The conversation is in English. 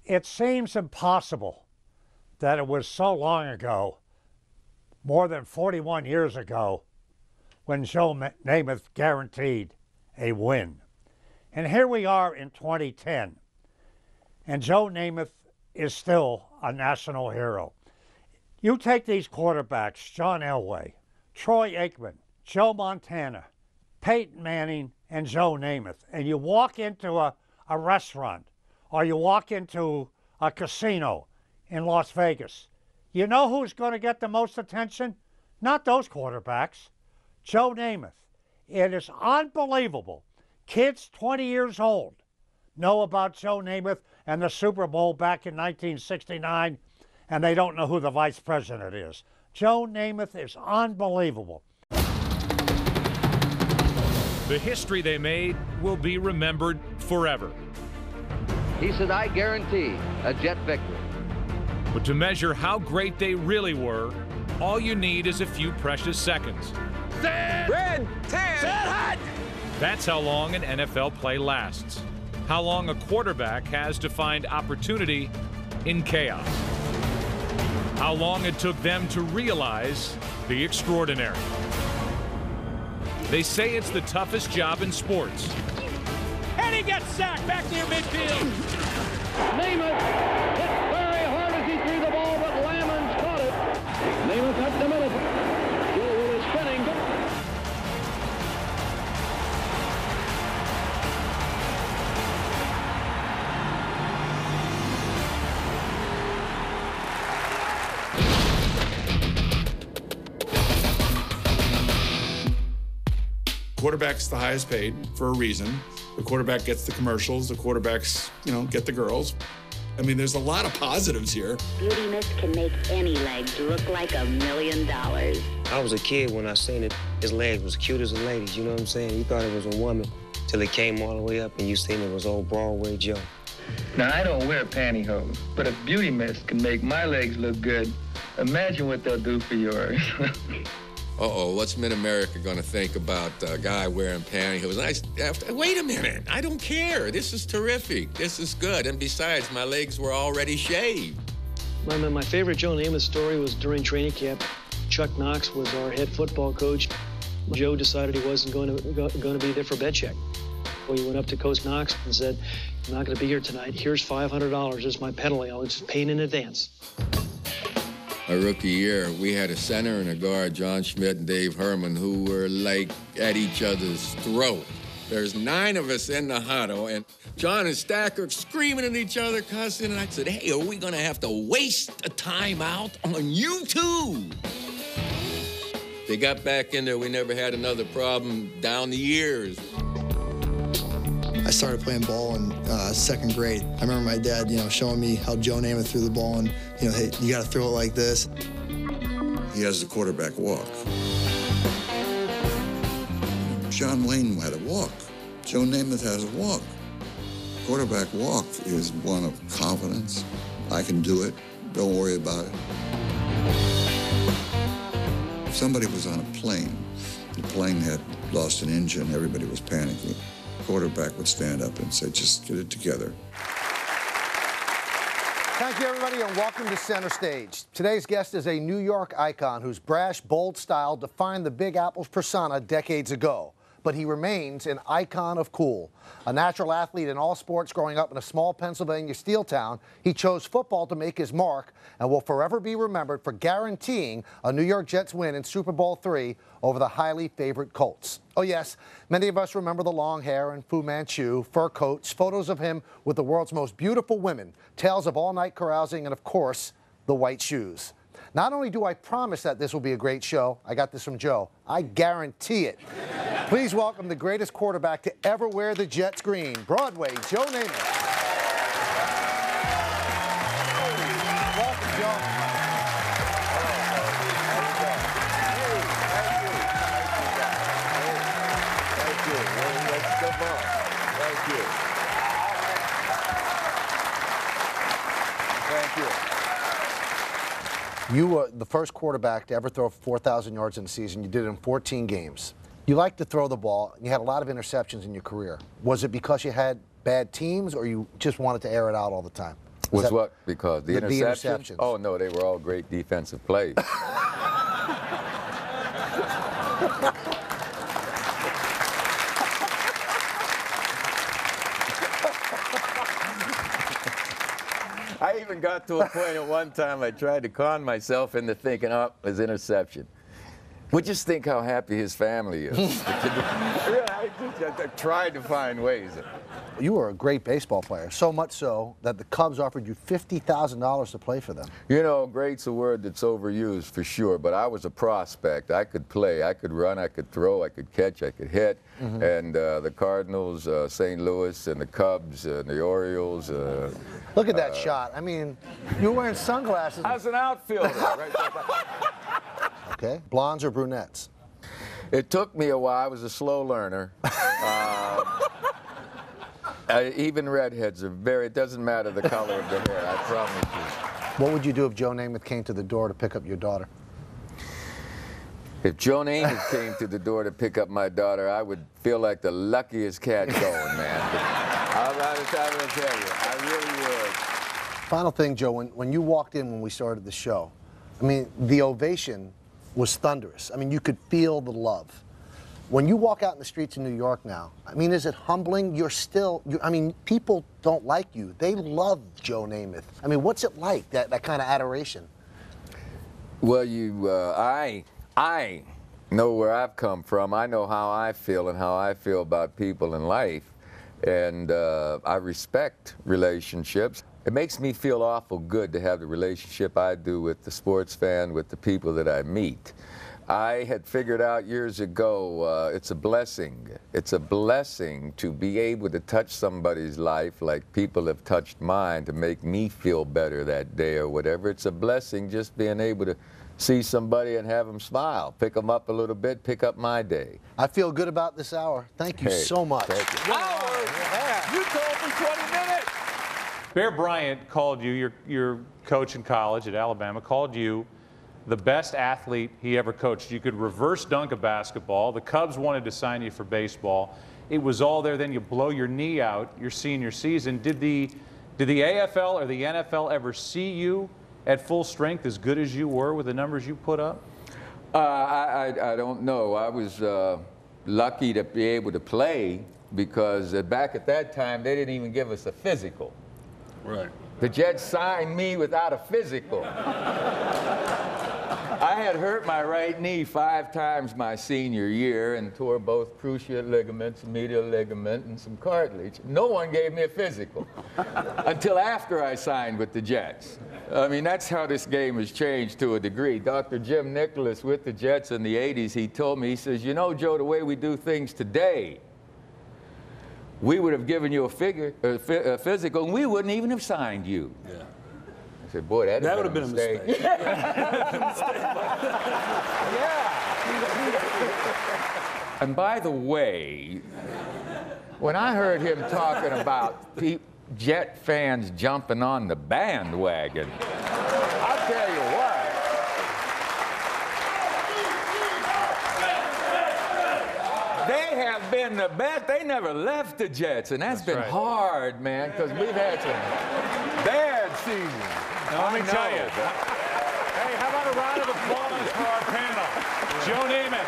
It seems impossible that it was so long ago, more than 41 years ago, when Joe Namath guaranteed a win. And here we are in 2010, and Joe Namath is still a national hero. You take these quarterbacks, John Elway, Troy Aikman, Joe Montana, Peyton Manning, and Joe Namath, and you walk into a restaurant or you walk into a casino in Las Vegas. You know who's going to get the most attention? Not those quarterbacks. Joe Namath. It is unbelievable. Kids 20 years old know about Joe Namath and the Super Bowl back in 1969, and they don't know who the vice president is. Joe Namath is unbelievable. The history they made will be remembered forever. He said, I guarantee a Jet victory. But to measure how great they really were, all you need is a few precious seconds. Set! Red! 10! Set! Hot! That's how long an NFL play lasts. How long a quarterback has to find opportunity in chaos. How long it took them to realize the extraordinary. They say it's the toughest job in sports. And he gets sacked back near midfield. Namath hit very hard as he threw the ball, but Lammons caught it. Namath up the middle. Joe Will is spinning. Quarterback's the highest paid for a reason. The quarterback gets the commercials. The quarterbacks, get the girls. I mean, there's a lot of positives here. Beauty mist can make any legs look like $1 million. I was a kid when I seen it. His legs was cute as a lady's, you know what I'm saying? You thought it was a woman till it came all the way up and you seen it was old Broadway Joe. Now, I don't wear pantyhose, but if beauty mist can make my legs look good, imagine what they'll do for yours. Uh-oh, what's mid-America going to think about a guy wearing pantyhose? Wait a minute, I don't care. This is terrific. This is good. And besides, my legs were already shaved. My favorite Joe Namath story was during training camp. Chuck Knox was our head football coach. Joe decided he wasn't going to be there for bed check. Well, he went up to Coach Knox and said, I'm not going to be here tonight. Here's $500 as my penalty. I'll just pay in advance. My rookie year, we had a center and a guard, John Schmidt and Dave Herman, who were like at each other's throat. There's 9 of us in the huddle, and John and Stack are screaming at each other, cussing, and I said, hey, are we going to have to waste a timeout on you two? They got back in there. We never had another problem down the years. I started playing ball in 2nd grade. I remember my dad, showing me how Joe Namath threw the ball and, hey, you got to throw it like this. He has the quarterback walk. John Wayne had a walk. Joe Namath has a walk. Quarterback walk is one of confidence. I can do it. Don't worry about it. If somebody was on a plane, the plane had lost an engine, everybody was panicking. Quarterback would stand up and say, just get it together. Thank you, everybody, and welcome to Center Stage. Today's guest is a New York icon whose brash, bold style defined the Big Apple's persona decades ago. But he remains an icon of cool. A natural athlete in all sports growing up in a small Pennsylvania steel town, he chose football to make his mark and will forever be remembered for guaranteeing a New York Jets win in Super Bowl III over the highly favored Colts. Oh yes, many of us remember the long hair and Fu Manchu, fur coats, photos of him with the world's most beautiful women, tales of all-night carousing, and of course, the white shoes. Not only do I promise that this will be a great show, I got this from Joe, I guarantee it. Please welcome the greatest quarterback to ever wear the Jets green, Broadway, Joe Namath. Welcome, Joe. Thank you. You were the first quarterback to ever throw 4,000 yards in a season. You did it in 14 games. You like to throw the ball, and you had a lot of interceptions in your career. Was it because you had bad teams, or you just wanted to air it out all the time? Was what? Because the interceptions? interceptions. Oh, no, they were all great defensive plays. I even got to a point at one time I tried to con myself into thinking, oh, his interception. Well, just think how happy his family is. I tried to find ways. You were a great baseball player, so much so that the Cubs offered you $50,000 to play for them. You know, great's a word that's overused for sure, but I was a prospect. I could play, I could run, I could throw, I could catch, I could hit. And the Cardinals, St. Louis, and the Cubs, and the Orioles. Look at that shot. I mean, you were wearing sunglasses. I was an outfielder. Right there. Okay, blondes or brunettes? It took me a while. I was a slow learner. Even redheads are very, it doesn't matter the color of the hair, I promise you. What would you do if Joe Namath came to the door to pick up your daughter? If Joe Namath came to the door to pick up my daughter, I would feel like the luckiest cat going, man. I'm going to tell you, I really would. Final thing, Joe, when you walked in when we started the show, I mean, the ovation was thunderous. I mean, you could feel the love. When you walk out in the streets of New York now, I mean, is it humbling? I mean, people don't like you. They love Joe Namath. I mean, what's it like, that kind of adoration? Well, I know where I've come from. I know how I feel and how I feel about people in life. And I respect relationships. It makes me feel awful good to have the relationship I do with the sports fan, with the people that I meet. I had figured out years ago, it's a blessing. It's a blessing to be able to touch somebody's life like people have touched mine, to make me feel better that day or whatever. It's a blessing just being able to see somebody and have them smile, pick them up a little bit, pick up my day. I feel good about this hour. Thank you so much. Thank you. Yeah. You told me 20 minutes. Bear Bryant called you, your coach in college at Alabama, called you the best athlete he ever coached. You could reverse dunk a basketball. The Cubs wanted to sign you for baseball. It was all there. Then you blow your knee out your senior season. Did the AFL or the NFL ever see you at full strength as good as you were with the numbers you put up? I don't know. I was lucky to be able to play because back at that time, they didn't even give us a physical. Right. The Jets signed me without a physical. I had hurt my right knee 5 times my senior year and tore both cruciate ligaments, medial ligament, and some cartilage. No one gave me a physical until after I signed with the Jets. I mean, that's how this game has changed to a degree. Dr. Jim Nicholas with the Jets in the 80s, he told me, he says, you know, Joe, the way we do things today, we would have given you a physical, and we wouldn't even have signed you. Yeah. I said, boy, that would have been a mistake. Yeah. And by the way, when I heard him talking about Jet fans jumping on the bandwagon, I'll tell you what. They have been the best. They never left the Jets, and that's been hard, man, because we've had some bad seasons. Now, let me tell you. Hey, how about a round of applause for our panel? Joe Namath.